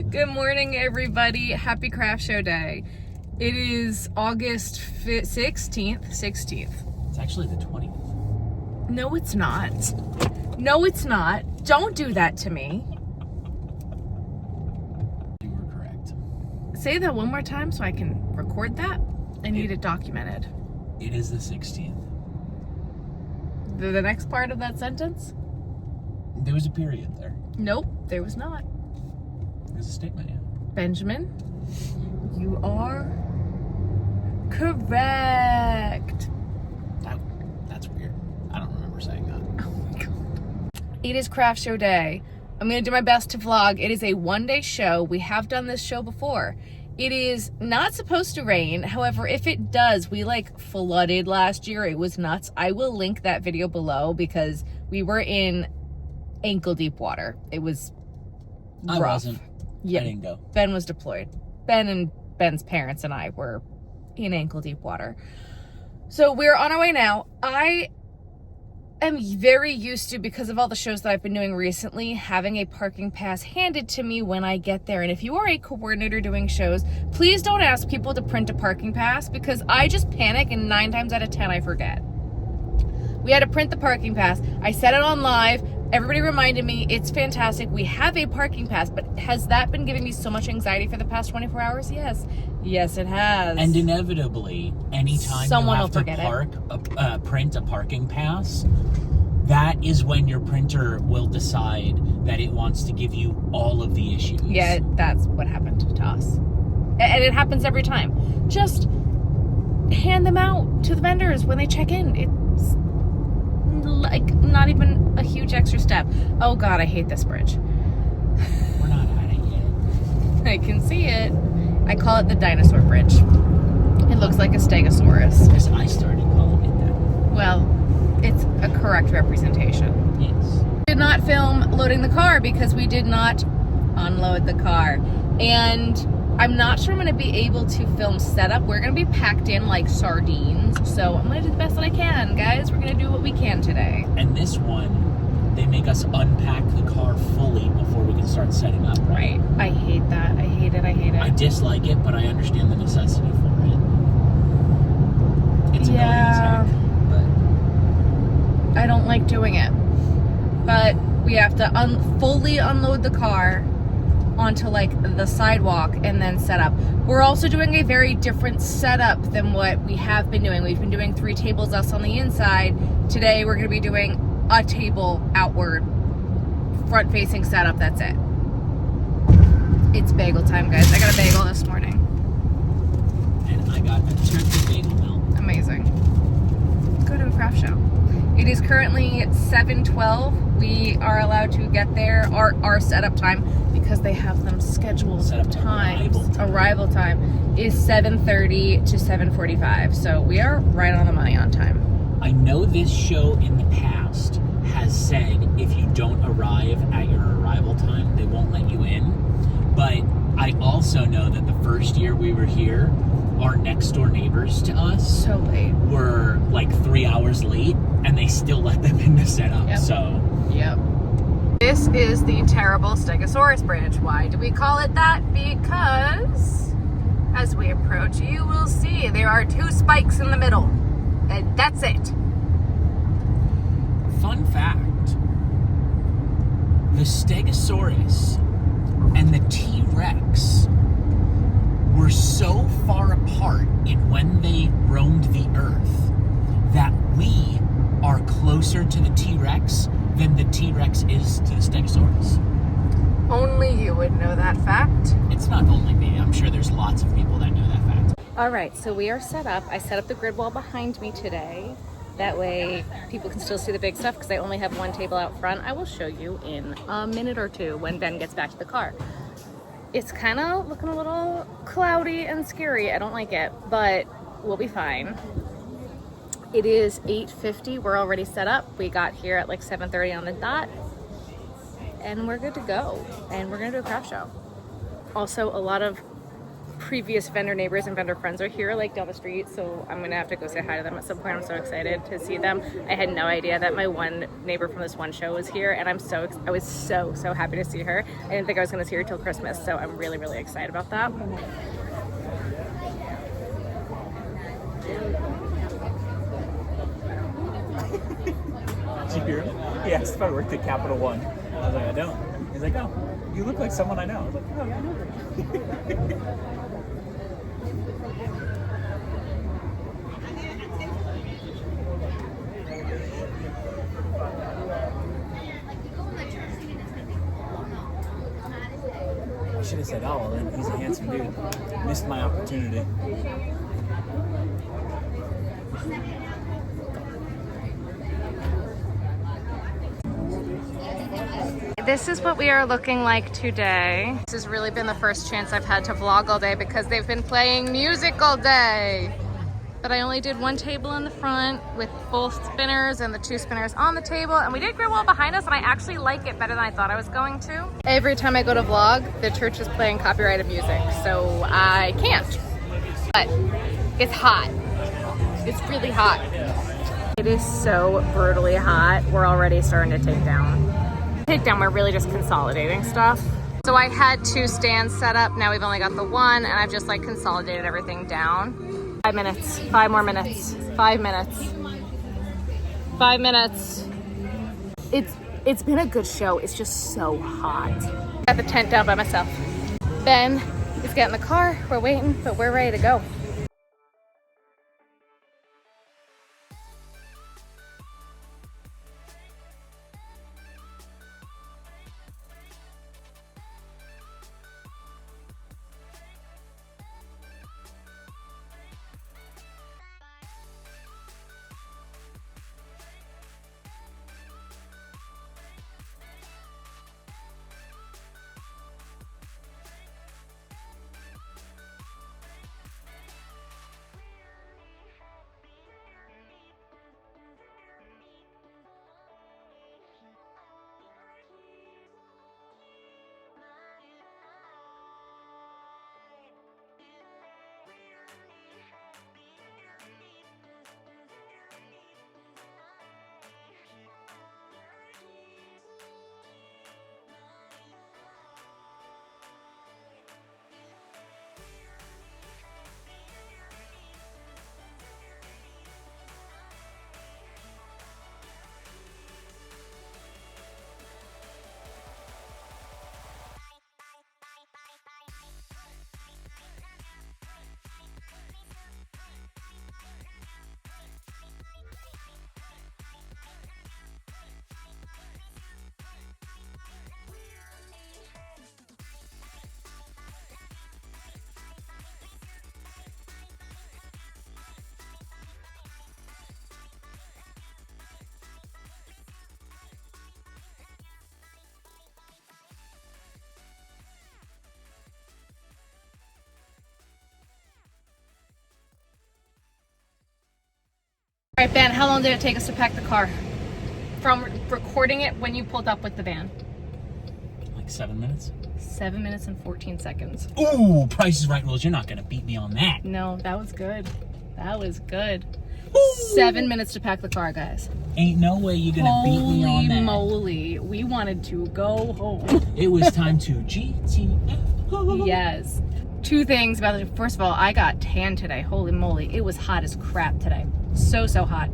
Good morning, everybody. Happy craft show day. It is August 16th. It's actually the 20th. No, it's not. No, it's not. Don't do that to me. You were correct. Say that one more time so I can record that. I need it documented. It is the 16th. The next part of that sentence? There was a period there. Nope, there was not. There's a statement, yeah. Benjamin, you are correct. That's weird. I don't remember saying that. Oh my god. It is craft show day. I'm going to do my best to vlog. It is a one-day show. We have done this show before. It is not supposed to rain. However, if it does, we flooded last year. It was nuts. I will link that video below because we were in ankle deep water. It was rough. I wasn't. Yeah. I didn't go. Ben was deployed. Ben and Ben's parents and I were in ankle deep water. So we're on our way now. I am very used to, because of all the shows that I've been doing recently, having a parking pass handed to me when I get there. And if you are a coordinator doing shows, please don't ask people to print a parking pass because I just panic and 9 times out of 10 I forget. We had to print the parking pass. I said it on live. Everybody reminded me, it's fantastic. We have a parking pass, but has that been giving me so much anxiety for the past 24 hours? Yes. Yes, it has. And inevitably, anytime someone you will have forget to print a parking pass, that is when your printer will decide that it wants to give you all of the issues. Yeah, that's what happened to us. And it happens every time. Just hand them out to the vendors when they check in. It's not even a huge extra step. Oh god, I hate this bridge. We're not at it yet. I can see it. I call it the dinosaur bridge. It looks like a stegosaurus. Because I started calling it that. Well, it's a correct representation. Yes. Did not film loading the car because we did not unload the car. And I'm not sure I'm going to be able to film setup. We're going to be packed in like sardines. So I'm going to do the best that I can, guys. We're going to do what we can today. And this one, they make us unpack the car fully before we can start setting up. Right. I hate that. I hate it. I hate it. I dislike it, but I understand the necessity for it. It's annoying as heck, but I don't like doing it. But we have to fully unload the car onto the sidewalk and then set up. We're also doing a very different setup than what we have been doing. We've been doing 3 tables, us on the inside. Today we're going to be doing a table outward, front facing setup. That's it. It's bagel time, guys. I got a bagel this morning. And I got a turkey bagel milk. Amazing. Go to a craft show. It is currently 7:12. We are allowed to get there, our setup time, because they have them scheduled times. Arrival time is 7:30 to 7:45. So we are right on the money on time. I know this show in the past has said if you don't arrive at your arrival time, they won't let you in. But I also know that the first year we were here, our next door neighbors to us so late were 3 hours late, and they still let them in to set up. Yep. So yep. This is the terrible Stegosaurus bridge. Why do we call it that? Because as we approach, you will see there are 2 spikes in the middle, and that's it. Fun fact: the Stegosaurus and the T-Rex were so far apart in when they roamed the earth that we are closer to the T-Rex than the T-Rex is to the Stegosaurus. Only you would know that fact. It's not only me. I'm sure there's lots of people that know that fact. All right, so we are set up. I set up the grid wall behind me today. That way people can still see the big stuff because I only have 1 table out front. I will show you in a minute or 2 when Ben gets back to the car. It's kind of looking a little cloudy and scary. I don't like it, but we'll be fine. It is 8:50. We're already set up. We got here at 7:30 on the dot, and we're good to go. And we're gonna do a craft show. Also, a lot of previous vendor neighbors and vendor friends are here, like down the street, so I'm gonna have to go say hi to them at some point. I'm so excited to see them. I had no idea that my one neighbor from this one show was here, and I was so happy to see her. I didn't think I was gonna see her till Christmas, so I'm really, really excited about that. Did you hear him? He asked if I worked at Capital One. I was like, I don't. He's like, oh, you look like someone I know. I was like, oh, I know her. I should have said, oh, well, then he's a handsome dude. Missed my opportunity. This is what we are looking like today. This has really been the first chance I've had to vlog all day because they've been playing music all day. But I only did one table in the front with both spinners and the 2 spinners on the table, and we did great well behind us, and I actually like it better than I thought I was going to. Every time I go to vlog, the church is playing copyrighted music, so I can't. But it's hot. It's really hot. It is so brutally hot. We're already starting to take down. We're really just consolidating stuff. So I had 2 stands set up. Now we've only got the one, and I've just like consolidated everything down. 5 minutes, 5 more minutes, 5 minutes, 5 minutes. It's been a good show. It's just so hot. Got the tent down by myself. Ben is getting the car. We're waiting, but we're ready to go. All right, Ben, how long did it take us to pack the car? From recording it when you pulled up with the van? Like 7 minutes? 7 minutes and 14 seconds. Ooh, Price is Right rules. You're not gonna beat me on that. No, that was good. That was good. Ooh. 7 minutes to pack the car, guys. Ain't no way you're gonna beat me on that. Holy moly. We wanted to go home. It was time to GTF. Yes. 2 things about it. First of all, I got tan today. Holy moly. It was hot as crap today. So hot.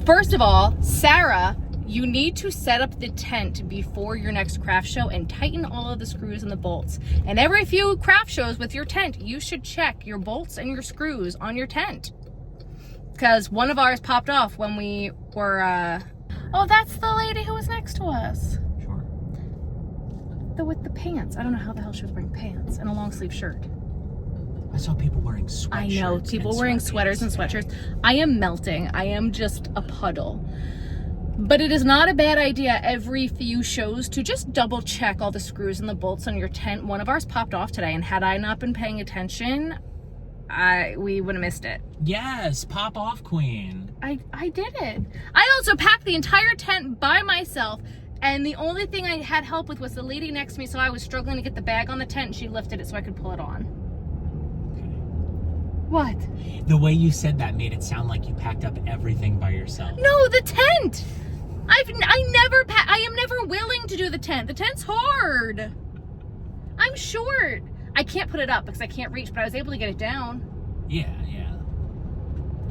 First of all, Sarah, you need to set up the tent before your next craft show and tighten all of the screws and the bolts. And every few craft shows with your tent, you should check your bolts and your screws on your tent. Because one of ours popped off when we were, oh, that's the lady who was next to us. Sure. With the pants. I don't know how the hell she was wearing pants and a long sleeve shirt. I saw people wearing sweatshirts. I know, people wearing sweaters and sweatshirts. I am melting. I am just a puddle. But it is not a bad idea every few shows to just double check all the screws and the bolts on your tent. One of ours popped off today, and had I not been paying attention, we would have missed it. Yes, pop off, queen. I did it. I also packed the entire tent by myself, And the only thing I had help with was the lady next to me, so I was struggling to get the bag on the tent, and she lifted it so I could pull it on. What? The way you said that made it sound like you packed up everything by yourself. No, the tent! I am never willing to do the tent. The tent's hard. I'm short. I can't put it up because I can't reach, but I was able to get it down. Yeah.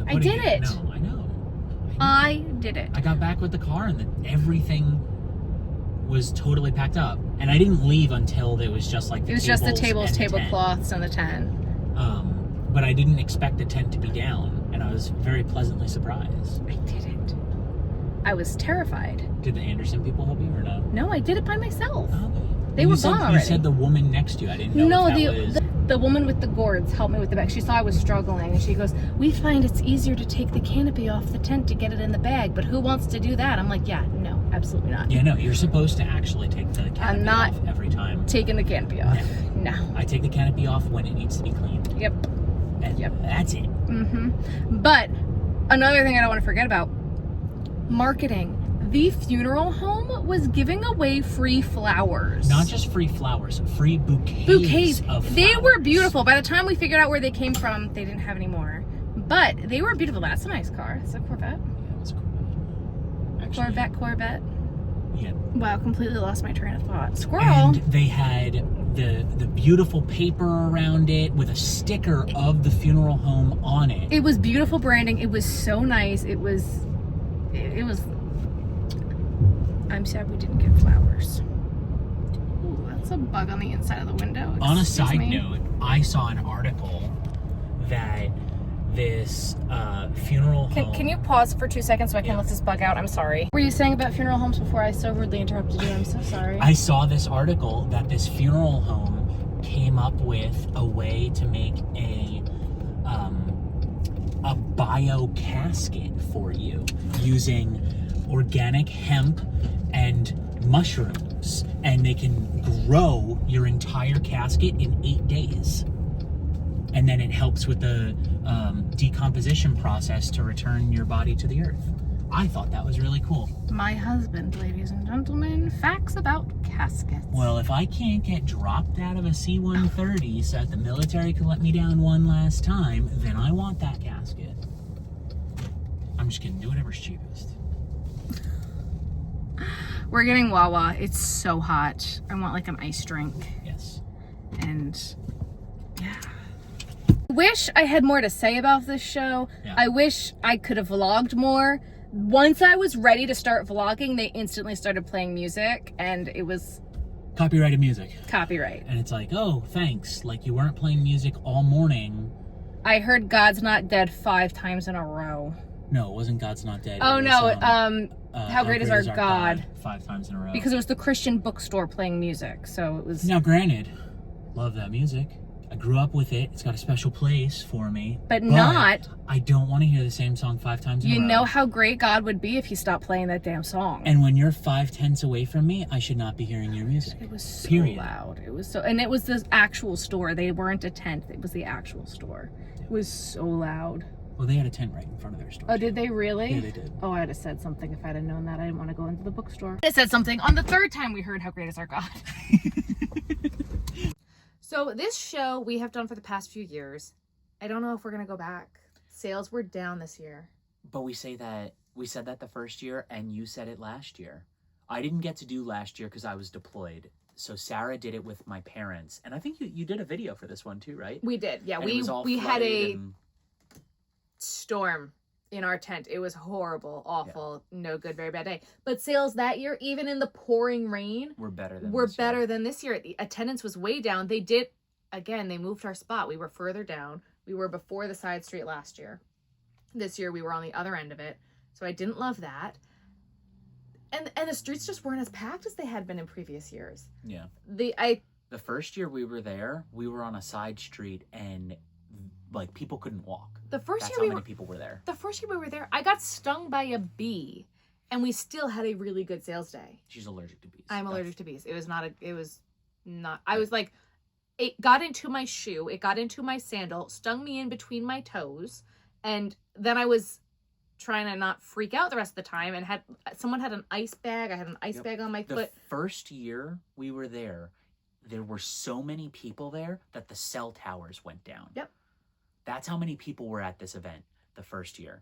I did it. No, I know. I did it. I got back with the car and everything was totally packed up. And I didn't leave until it was just like the tables. It was just the tables, and the tablecloths, and the tent. But I didn't expect the tent to be down, and I was very pleasantly surprised. I did it. I was terrified. Did the Anderson people help you or no? No, I did it by myself. Okay. They were gone already. You said the woman next to you. I didn't know No, if that was... the woman with the gourds helped me with the bag. She saw I was struggling, and she goes, "We find it's easier to take the canopy off the tent to get it in the bag, but who wants to do that?" I'm like, yeah, no, absolutely not. Yeah, no, you're supposed to actually take the canopy off every time. Taking the canopy off. No. I take the canopy off when it needs to be cleaned. Yep. And that's it. But another thing I don't want to forget about, marketing. The funeral home was giving away free flowers. Not just free flowers, free bouquets of flowers. They were beautiful. By the time we figured out where they came from, they didn't have any more. But they were beautiful. That's a nice car. It's a Corvette. Yeah, it's a Corvette. Actually, Corvette. Yeah. Wow, completely lost my train of thought. Squirrel. And they had the beautiful paper around it with a sticker of the funeral home on it. It was beautiful branding. It was so nice. It was I'm sad we didn't get flowers. Ooh, that's a bug on the inside of the window. On a side note, I saw an article that this funeral home... Can you pause for 2 seconds so I can let this bug out? I'm sorry. What were you saying about funeral homes before I so rudely interrupted you? I'm so sorry. I saw this article that this funeral home came up with a way to make a bio casket for you using organic hemp and mushrooms, and they can grow your entire casket in 8 days, and then it helps with the decomposition process to return your body to the earth. I thought that was really cool. My husband, ladies and gentlemen, facts about caskets. Well, if I can't get dropped out of a C-130 so that the military can let me down one last time, then I want that casket. I'm just kidding. Do whatever's cheapest. We're getting Wawa. It's so hot. I want like an ice drink. Yes. And yeah. I wish I had more to say about this show. Yeah. I wish I could have vlogged more. Once I was ready to start vlogging, they instantly started playing music, and it was copyrighted music. Copyright. And it's like, oh, thanks. Like you weren't playing music all morning. I heard God's Not Dead 5 times in a row. No, it wasn't God's Not Dead. Oh, no. How Great Is Our God. 5 times in a row. Because it was the Christian bookstore playing music, so it was... Now, granted, love that music. I grew up with it. It's got a special place for me. But not... I don't want to hear the same song 5 times in a row. You know how great God would be if he stopped playing that damn song. And when you're 5 tenths away from me, I should not be hearing your music. It was so loud. It was so... And it was the actual store. They weren't a tent. It was the actual store. It was so loud. Well, they had a tent right in front of their store. Oh, did they really? Yeah, they did. Oh, I'd have said something if I'd have known that. I didn't want to go into the bookstore. I said something on the 3rd time we heard How Great Is Our God. So this show we have done for the past few years. I don't know if we're going to go back. Sales were down this year. But we said that the first year, and you said it last year. I didn't get to do last year because I was deployed. So Sarah did it with my parents. And I think you did a video for this one too, right? We did. Yeah, and we had a... storm in our tent. It was horrible, awful, no good, very bad day. But sales that year, even in the pouring rain, were better than this year. The attendance was way down. They did, again, they moved our spot. We were further down. We were before the side street last year. This year we were on the other end of it. So I didn't love that. And the streets just weren't as packed as they had been in previous years. Yeah. The first year we were there, we were on a side street and like people couldn't walk. That's how many people were there. The first year we were there, I got stung by a bee, and we still had a really good sales day. She's allergic to bees. I'm allergic to bees. It was not. I was like, it got into my shoe, it got into my sandal, stung me in between my toes, and then I was trying to not freak out the rest of the time, and someone had an ice bag. I had an ice bag on my foot. The first year we were there were so many people there that the cell towers went down. Yep. That's how many people were at this event the first year.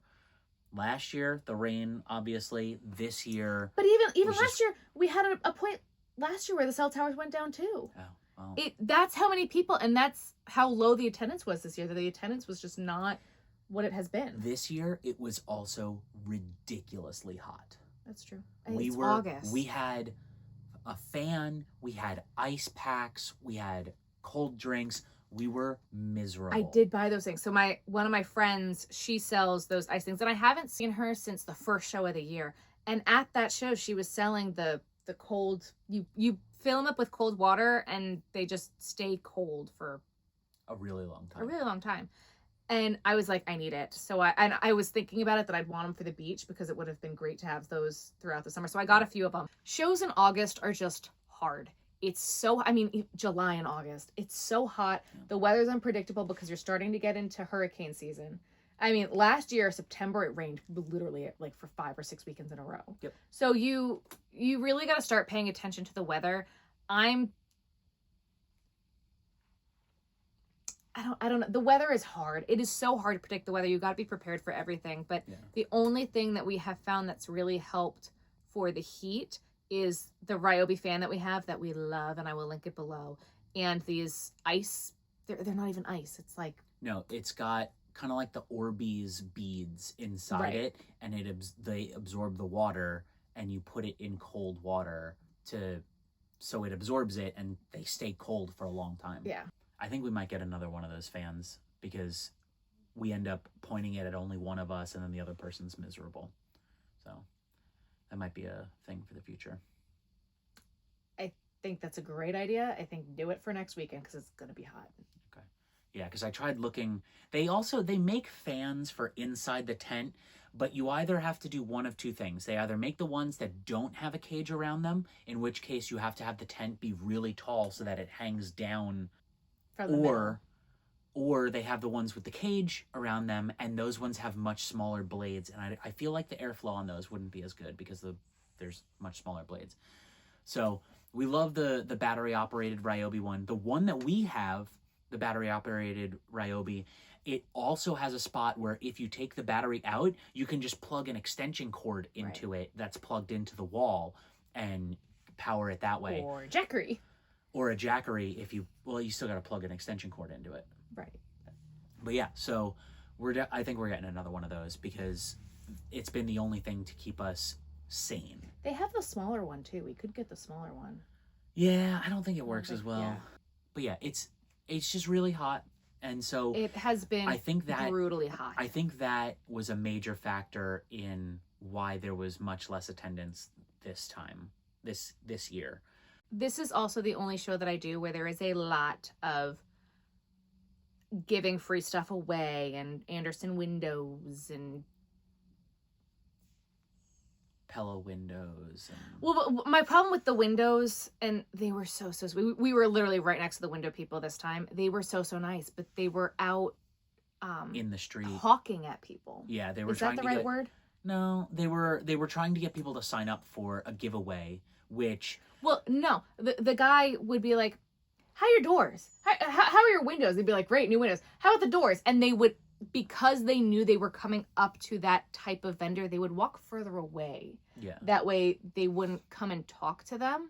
Last year, the rain, obviously. This year... But even last year, we had a point last year where the cell towers went down too. Oh, well. That's how many people, and that's how low the attendance was this year. That the attendance was just not what it has been. This year, it was also ridiculously hot. That's true. It's August. We had a fan, we had ice packs, we had cold drinks. We were miserable. I did buy those things. So one of my friends, she sells those ice things, and I haven't seen her since the first show of the year. And at that show, she was selling the cold. You fill them up with cold water, and they just stay cold for a really long time. And I was like, I need it. So I was thinking about it that I'd want them for the beach because it would have been great to have those throughout the summer. So I got a few of them. Shows in August are just hard. July and August, it's so hot. The weather's unpredictable because you're starting to get into hurricane season. I mean, last year, September, it rained literally like for 5 or 6 weekends in a row. Yep. So you really got to start paying attention to the weather. I don't know. The weather is hard. It is so hard to predict the weather. You got to be prepared for everything. But the only thing that we have found that's really helped for the heat is the Ryobi fan that we have that we love, and I will link it below. And these ice, they're not even ice. It's like... No, it's got kind of like the Orbeez beads inside it, and they absorb the water, and you put it in cold water so it absorbs it, and they stay cold for a long time. Yeah. I think we might get another one of those fans because we end up pointing it at only one of us, and then the other person's miserable. So that might be a thing for the future. I think that's a great idea. I think do it for next weekend because it's going to be hot. Okay. Yeah, because I tried looking. They make fans for inside the tent, but you either have to do one of two things. They either make the ones that don't have a cage around them, in which case you have to have the tent be really tall so that it hangs down, or they have the ones with the cage around them, and those ones have much smaller blades. And I feel like the airflow on those wouldn't be as good because there's much smaller blades. So we love the battery-operated Ryobi one. The one that we have, the battery-operated Ryobi, it also has a spot where if you take the battery out, you can just plug an extension cord into it that's plugged into the wall and power it that way. Or Jackery. Or a Jackery if you still got to plug an extension cord into it. Right. But yeah, so I think we're getting another one of those because it's been the only thing to keep us sane. They have the smaller one too. We could get the smaller one. Yeah, I don't think it works as well. Yeah. But yeah, it's just really hot. And so it has been brutally hot. I think that was a major factor in why there was much less attendance this year. This is also the only show that I do where there is a lot of giving free stuff away and Anderson windows and Pella windows. Well, my problem with the windows, and they were so sweet. We were literally right next to the window people this time. They were so nice, but they were out in the street hawking at people. Yeah, they were. Is that the right word? No, they were trying to get people to sign up for a giveaway, which... Well, no. The guy would be like, how are your doors? How are your windows? They'd be like, great, new windows. How about the doors? And they would, because they knew they were coming up to that type of vendor, they would walk further away. Yeah. That way they wouldn't come and talk to them.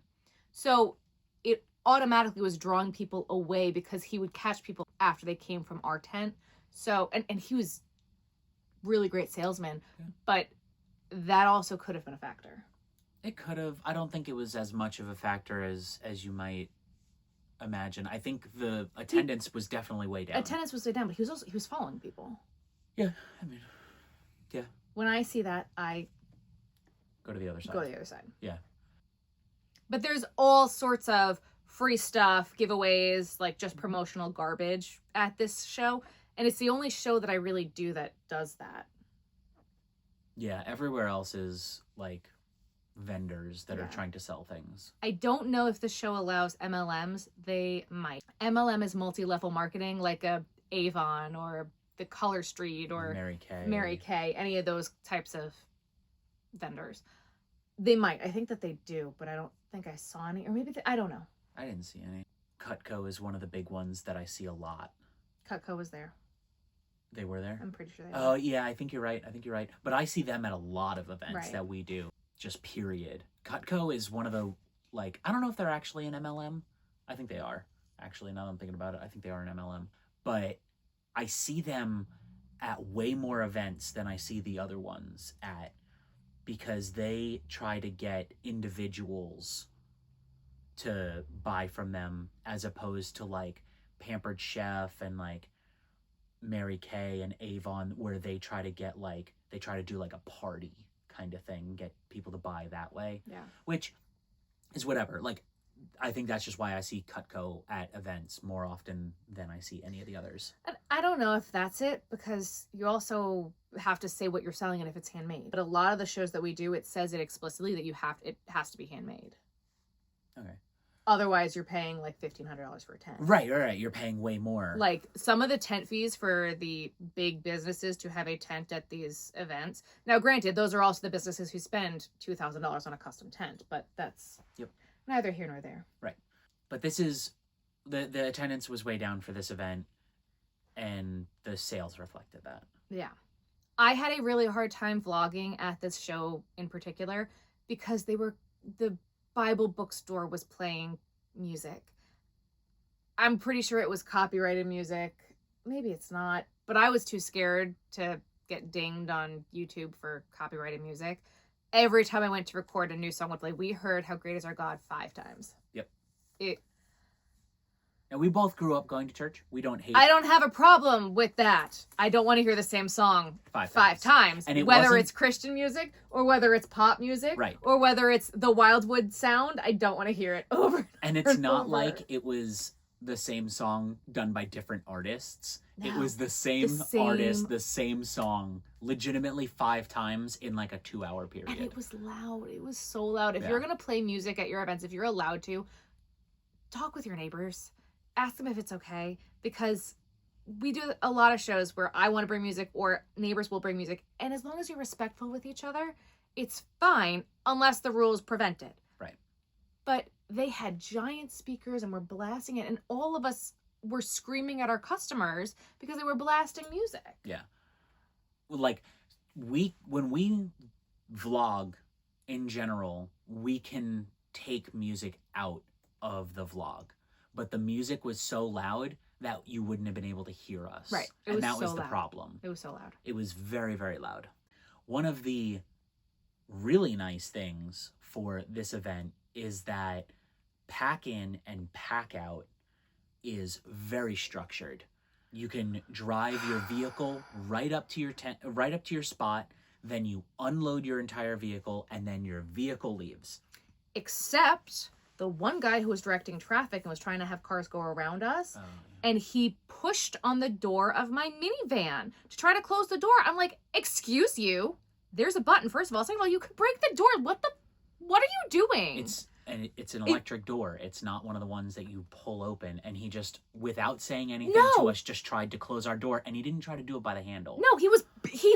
So it automatically was drawing people away because he would catch people after they came from our tent. So, and he was really great salesman, but that also could have been a factor. It could have. I don't think it was as much of a factor as you might imagine. I think the attendance was definitely way down. Attendance was way down, but he was following people. Yeah, I mean, yeah. When I see that, I go to the other side. Yeah. But there's all sorts of free stuff, giveaways, like just promotional garbage at this show. And it's the only show that I really do that does that. Yeah, everywhere else is like vendors that are trying to sell things. I don't know if the show allows MLMs. They might. MLM is multi-level marketing, like a Avon or the Color Street or Mary Kay, any of those types of vendors. They might. I think that they do, but I don't think I saw any. Or maybe I don't know. I didn't see any. Cutco is one of the big ones that I see a lot. Cutco was there. They were there? I'm pretty sure they were. Oh, yeah, I think you're right. But I see them at a lot of events that we do. Just period. Cutco is one of the, like, I don't know if they're actually an MLM. I think they are. Actually, now that I'm thinking about it, I think they are an MLM. But I see them at way more events than I see the other ones at, because they try to get individuals to buy from them as opposed to like Pampered Chef and like Mary Kay and Avon, where they try to get like, they try to do like a party kind of thing, get people to buy that way. Yeah. Which is whatever. Like, I think that's just why I see Cutco at events more often than I see any of the others. And I don't know if that's it, because you also have to say what you're selling and if it's handmade. But a lot of the shows that we do, it says it explicitly that it has to be handmade. Okay. Otherwise, you're paying like $1,500 for a tent. Right. You're paying way more. Like some of the tent fees for the big businesses to have a tent at these events. Now, granted, those are also the businesses who spend $2,000 on a custom tent, but that's neither here nor there. Right. But this is, the attendance was way down for this event, and the sales reflected that. Yeah. I had a really hard time vlogging at this show in particular because the Bible bookstore was playing music. I'm pretty sure it was copyrighted music. Maybe it's not, but I was too scared to get dinged on YouTube for copyrighted music. Every time I went to record, a new song would play. We heard How Great Is Our God 5 times. Yep. And we both grew up going to church. We don't hate. I don't have a problem with that. I don't want to hear the same song five times. And whether it's Christian music or whether it's pop music, right, or whether it's the Wildwood sound, I don't want to hear it over. And it's not like it was the same song done by different artists. No, it was the same artist, the same song, legitimately 5 times in like a 2-hour period. And it was loud. It was so loud. If you're going to play music at your events, if you're allowed to, talk with your neighbors. Ask them if it's okay, because we do a lot of shows where I want to bring music or neighbors will bring music. And as long as you're respectful with each other, it's fine unless the rules prevent it. Right. But they had giant speakers and were blasting it. And all of us were screaming at our customers because they were blasting music. Yeah. Like when we vlog in general, we can take music out of the vlog. But the music was so loud that you wouldn't have been able to hear us. Right. And that was the problem. It was so loud. It was very, very loud. One of the really nice things for this event is that pack in and pack out is very structured. You can drive your vehicle right up to your tent, right up to your spot, then you unload your entire vehicle, and then your vehicle leaves. Except the one guy who was directing traffic and was trying to have cars go around us, and he pushed on the door of my minivan to try to close the door. I'm like, excuse you, there's a button, first of all. Second of all, you could break the door. What are you doing? It's an electric door. It's not one of the ones that you pull open. And he just, without saying anything to us, just tried to close our door. And he didn't try to do it by the handle. No, he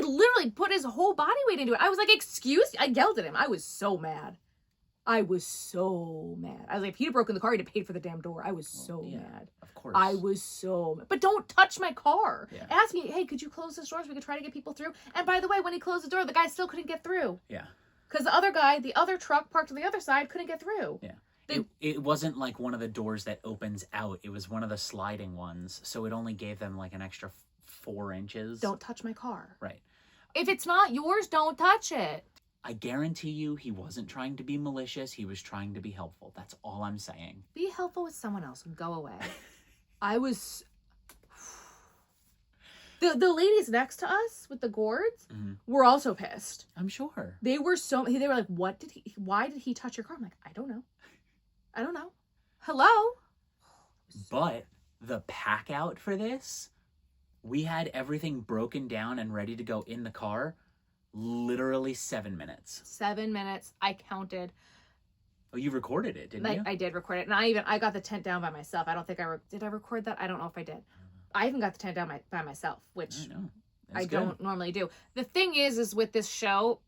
literally put his whole body weight into it. I was like, I yelled at him. I was so mad. I was like, if he'd broken the car, he'd have paid for the damn door. I was mad. Of course. I was so mad. But don't touch my car. Yeah. Ask me, hey, could you close this door so we could try to get people through? And by the way, when he closed the door, the guy still couldn't get through. Yeah. Because the other guy, the other truck parked on the other side, couldn't get through. Yeah. It wasn't like one of the doors that opens out. It was one of the sliding ones. So it only gave them like an extra 4 inches. Don't touch my car. Right. If it's not yours, don't touch it. I guarantee you he wasn't trying to be malicious. He was trying to be helpful. That's all I'm saying. Be helpful with someone else. Go away. I was... The ladies next to us with the gourds were also pissed. I'm sure. They were like, why did he touch your car? I'm like, I don't know. Hello? But the pack out for this, we had everything broken down and ready to go in the car. Literally 7 minutes. 7 minutes. I counted. Oh, you recorded it, didn't you? I did record it. And I got the tent down by myself. I don't think did I record that? I don't know if I did. I even got the tent down by myself, which I know. I don't normally do. The thing is with this show,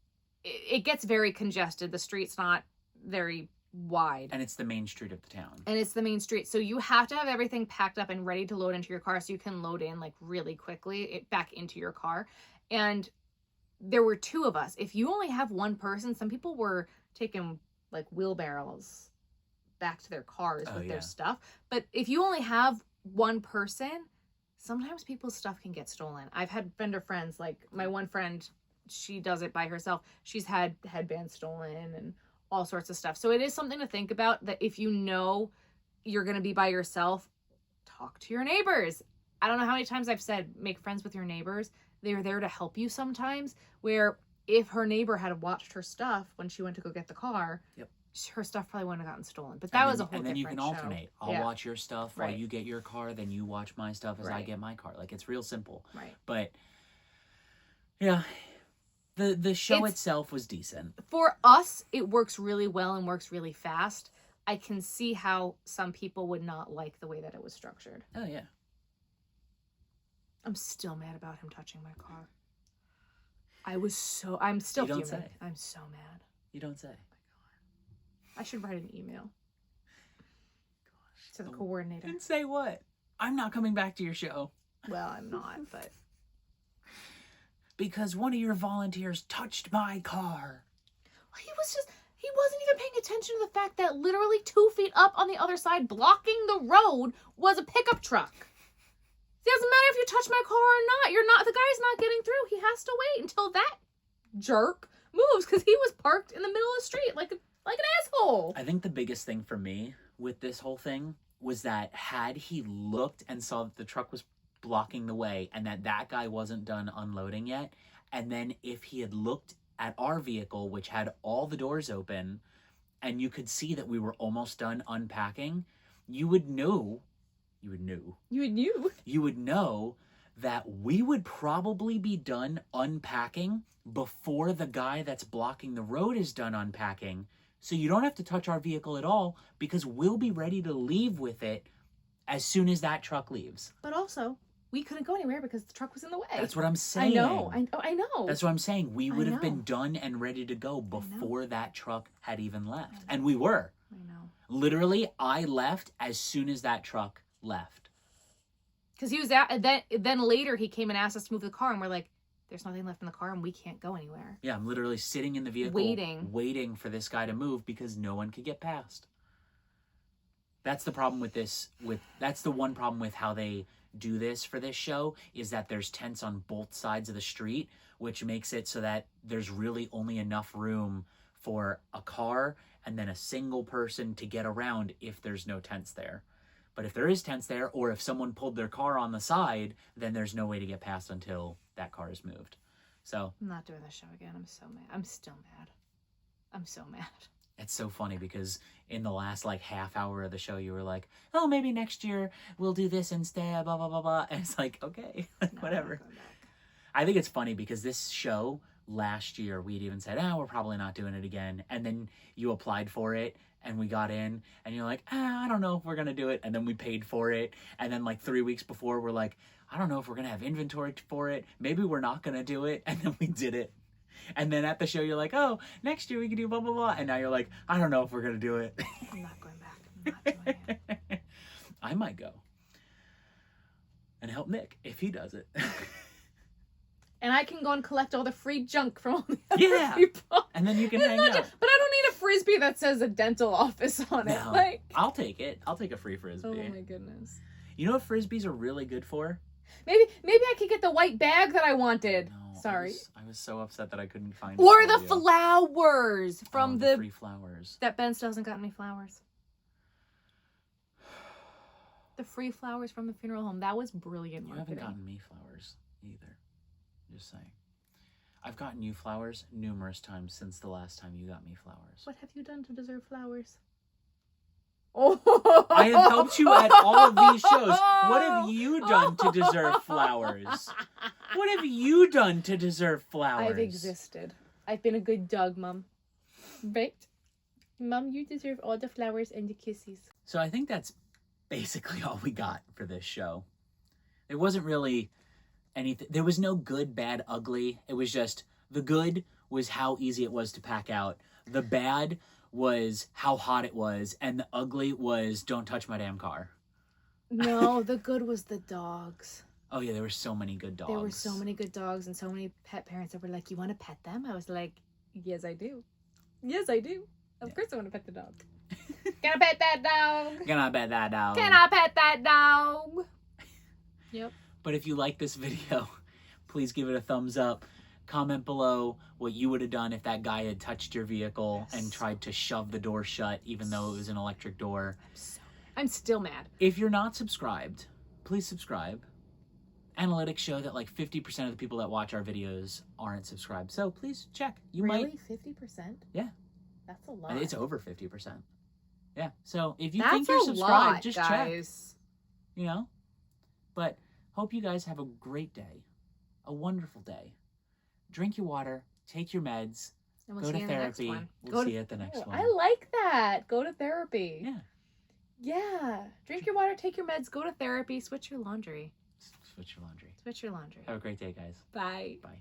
it gets very congested. The street's not very wide. And it's the main street of the town. And it's the main street. So you have to have everything packed up and ready to load into your car so you can load in like really quickly back into your car. And there were 2 of us. If you only have one person, some people were taking like wheelbarrows back to their cars with their stuff. But if you only have one person, sometimes people's stuff can get stolen. I've had vendor friends, like my one friend, she does it by herself. She's had headbands stolen and all sorts of stuff. So it is something to think about, that if you know you're going to be by yourself, talk to your neighbors. I don't know how many times I've said, make friends with your neighbors. They're there to help you sometimes, where if her neighbor had watched her stuff when she went to go get the car, her stuff probably wouldn't have gotten stolen. But that was a whole different show. And then you can alternate. I'll watch your stuff while you get your car, then you watch my stuff as I get my car. Like, it's real simple. Right. But, yeah, the show itself was decent. For us, it works really well and works really fast. I can see how some people would not like the way that it was structured. Oh, yeah. I'm still mad about him touching my car. I'm still fuming. I'm so mad. You don't say. I should write an email to the coordinator. And say what? I'm not coming back to your show. Well, I'm not, but... Because one of your volunteers touched my car. He wasn't even paying attention to the fact that literally 2 feet up on the other side, blocking the road, was a pickup truck. It doesn't matter if you touch my car or not. The guy's not getting through. He has to wait until that jerk moves, because he was parked in the middle of the street like an asshole. I think the biggest thing for me with this whole thing was that had he looked and saw that the truck was blocking the way and that guy wasn't done unloading yet, and then if he had looked at our vehicle, which had all the doors open, and you could see that we were almost done unpacking, you would know that we would probably be done unpacking before the guy that's blocking the road is done unpacking. So you don't have to touch our vehicle at all, because we'll be ready to leave with it as soon as that truck leaves. But also, we couldn't go anywhere because the truck was in the way. That's what I'm saying. I know. That's what I'm saying. We would have been done and ready to go before that truck had even left. And we were. I know. Literally, I left as soon as that truck left. Because he was out, and then later he came and asked us to move the car, and we're like, there's nothing left in the car and we can't go anywhere. Yeah, I'm literally sitting in the vehicle waiting for this guy to move because no one could get past. That's the problem with this. That's the one problem with how they do this for this show, is that there's tents on both sides of the street, which makes it so that there's really only enough room for a car and then a single person to get around if there's no tents there. But if there is tents there, or if someone pulled their car on the side, then there's no way to get past until that car is moved. So I'm not doing this show again. I'm so mad. I'm still mad. I'm so mad. It's so funny because in the last like half hour of the show, you were like, oh, maybe next year we'll do this instead, blah, blah, blah, blah. And it's like, okay, whatever. I think it's funny because this show last year, we'd even said, we're probably not doing it again. And then you applied for it and we got in and you're like, I don't know if we're going to do it. And then we paid for it. And then like 3 weeks before, we're like, I don't know if we're going to have inventory for it. Maybe we're not going to do it. And then we did it. And then at the show, you're like, oh, next year we can do blah, blah, blah. And now you're like, I don't know if we're going to do it. I'm not going back. I'm not doing it. I might go and help Nick if he does it. And I can go and collect all the free junk from all the other people. And then you can hang out. But I don't need a Frisbee that says a dental office on it. Like, I'll take it. I'll take a free Frisbee. Oh my goodness. You know what Frisbees are really good for? Maybe I could get the white bag that I wanted. No, sorry. I was so upset that I couldn't find Or the flowers from the free flowers. That Ben still hasn't gotten me flowers. The free flowers from the funeral home. That was brilliant marketing. You haven't gotten me flowers either. Just saying. I've gotten you flowers numerous times since the last time you got me flowers. What have you done to deserve flowers? Oh. I have helped you at all of these shows. What have you done to deserve flowers? What have you done to deserve flowers? I've existed. I've been a good dog, Mom. Right? Mom, you deserve all the flowers and the kisses. So I think that's basically all we got for this show. It wasn't really anything. There was no good, bad, ugly. It was just the good was how easy it was to pack out. The bad was how hot it was. And the ugly was don't touch my damn car. No, the good was the dogs. Oh, yeah, there were so many good dogs. There were so many good dogs and so many pet parents that were like, you want to pet them? I was like, yes, I do. Yes, I do. Of course I want to pet the dog. Can I pet that dog? Can I pet that dog? Can I pet that dog? Yep. But if you like this video, please give it a thumbs up. Comment below what you would have done if that guy had touched your vehicle and tried to shove the door shut, even though it was an electric door. I'm still mad. If you're not subscribed, please subscribe. Analytics show that like 50% of the people that watch our videos aren't subscribed. So please check. You really? 50%? Yeah. That's a lot. It's over 50%. Yeah. So if you That's think you're a subscribed, lot, just guys. check. You know? But hope you guys have a great day. A wonderful day. Drink your water. Take your meds. And we'll go see to you in the next therapy. one. We'll see you at the next one. I like that. Go to therapy. Yeah. Yeah. Drink your water, take your meds, go to therapy, switch your laundry. Switch your laundry. Switch your laundry. Have a great day, guys. Bye. Bye.